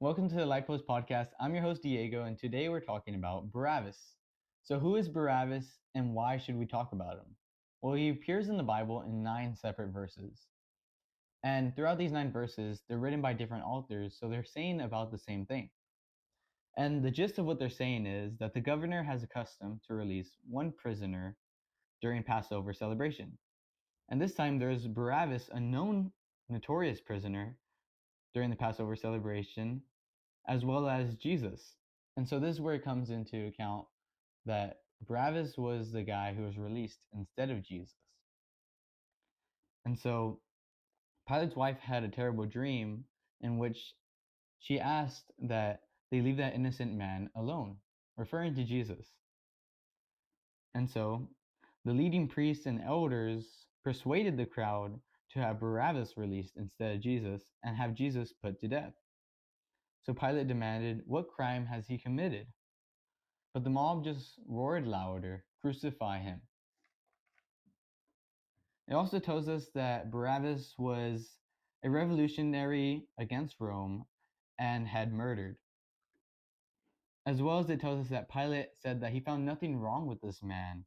Welcome to the Light.Post podcast. I'm your host, Diego, and today we're talking about Barabbas. So, who is Barabbas and why should we talk about him? Well, he appears in the Bible in 9 separate verses. And throughout these 9 verses, they're written by different authors, so they're saying about the same thing. And the gist of what they're saying is that the governor has a custom to release one prisoner during Passover celebration. And this time there's Barabbas, a known notorious prisoner during the Passover celebration, as well as Jesus. And so this is where it comes into account that Barabbas was the guy who was released instead of Jesus. And so Pilate's wife had a terrible dream in which she asked that they leave that innocent man alone, referring to Jesus. And so the leading priests and elders persuaded the crowd to have Barabbas released instead of Jesus and have Jesus put to death. So Pilate demanded, "What crime has he committed?" But the mob just roared louder, "Crucify him." It also tells us that Barabbas was a revolutionary against Rome and had murdered. As well as it tells us that Pilate said that he found nothing wrong with this man,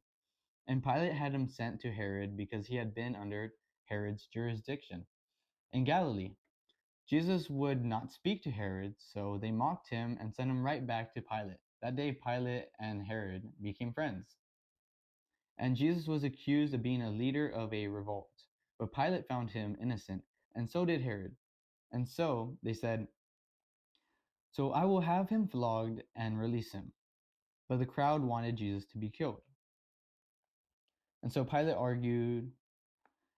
and Pilate had him sent to Herod because he had been under Herod's jurisdiction in Galilee. Jesus would not speak to Herod, so they mocked him and sent him right back to Pilate. That day, Pilate and Herod became friends. And Jesus was accused of being a leader of a revolt. But Pilate found him innocent, and so did Herod. And so they said, "So I will have him flogged and release him." But the crowd wanted Jesus to be killed. And so Pilate argued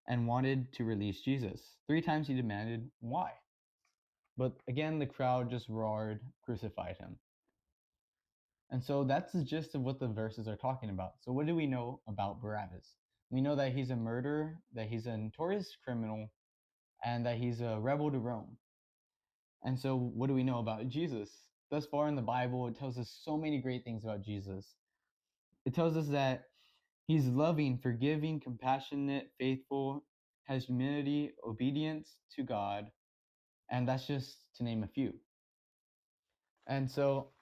and wanted to release Jesus. 3 times he demanded, "Why?" But again, the crowd just roared, "Crucified him." And so that's the gist of what the verses are talking about. So, what do we know about Barabbas? We know that he's a murderer, that he's a notorious criminal, and that he's a rebel to Rome. And so, what do we know about Jesus? Thus far in the Bible, it tells us so many great things about Jesus. It tells us that he's loving, forgiving, compassionate, faithful, has humility, obedience to God, and that's just to name a few. And so,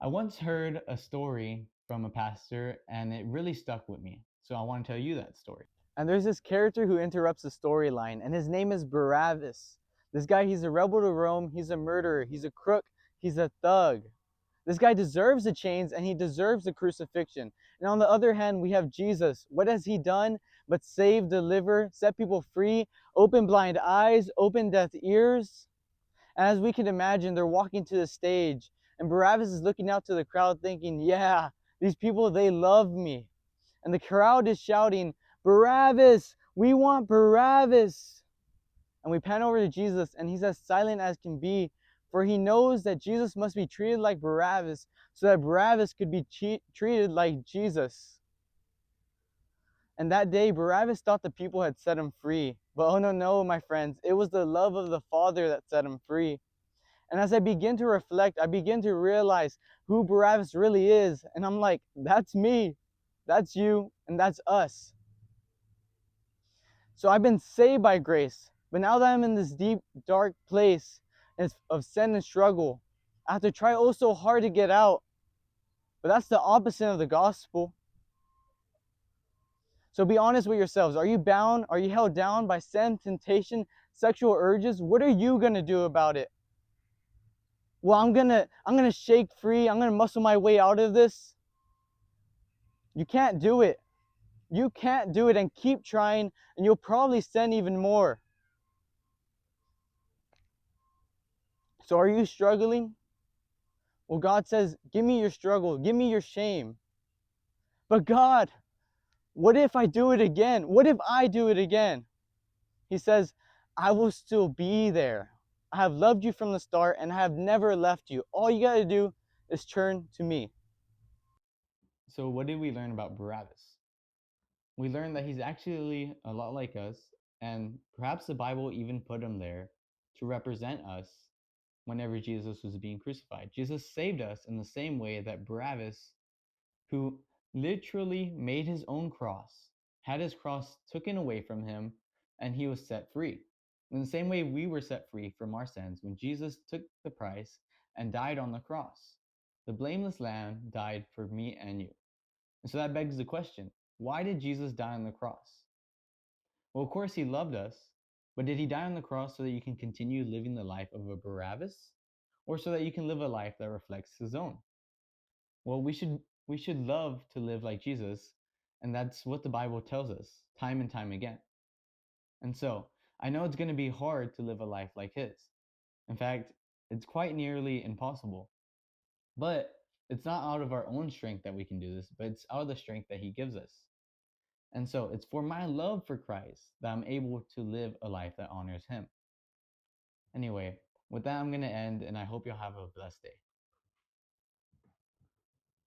I once heard a story from a pastor, and it really stuck with me. So, I want to tell you that story. And there's this character who interrupts the storyline, and his name is Barabbas. This guy, he's a rebel to Rome, he's a murderer, he's a crook, he's a thug. This guy deserves the chains and he deserves the crucifixion. And on the other hand, we have Jesus. What has he done but save, deliver, set people free, open blind eyes, open deaf ears? And as we can imagine, they're walking to the stage, and Barabbas is looking out to the crowd thinking, yeah, these people, they love me. And the crowd is shouting, "Barabbas! We want Barabbas!" And we pan over to Jesus, and he's as silent as can be, for he knows that Jesus must be treated like Barabbas so that Barabbas could be treated like Jesus. And that day, Barabbas thought the people had set him free. But oh no, no, my friends, it was the love of the Father that set him free. And as I begin to reflect, I begin to realize who Barabbas really is. And I'm like, that's me, that's you, and that's us. So I've been saved by grace. But now that I'm in this deep, dark place of sin and struggle, I have to try oh so hard to get out. But that's the opposite of the gospel. So be honest with yourselves. Are you bound? Are you held down by sin, temptation, sexual urges? What are you going to do about it? Well, I'm gonna shake free. I'm gonna muscle my way out of this. You can't do it. You can't do it, and keep trying, and you'll probably sin even more. So are you struggling? Well, God says, give me your struggle, give me your shame. But God, what if I do it again? What if I do it again? He says, I will still be there. I have loved you from the start, and I have never left you. All you got to do is turn to me. So what did we learn about Barabbas? We learned that he's actually a lot like us, and perhaps the Bible even put him there to represent us whenever Jesus was being crucified. Jesus saved us in the same way that Barabbas, who literally made his own cross, had his cross taken away from him, and he was set free. In the same way, we were set free from our sins when Jesus took the price and died on the cross. The blameless lamb died for me and you. And so that begs the question, why did Jesus die on the cross? Well, of course, he loved us, but did he die on the cross so that you can continue living the life of a Barabbas? Or so that you can live a life that reflects his own? Well, we should love to live like Jesus, and that's what the Bible tells us time and time again. And so, I know it's going to be hard to live a life like his. In fact, it's quite nearly impossible. But it's not out of our own strength that we can do this, but it's out of the strength that he gives us. And so, it's for my love for Christ that I'm able to live a life that honors him. Anyway, with that, I'm going to end, and I hope you'll have a blessed day.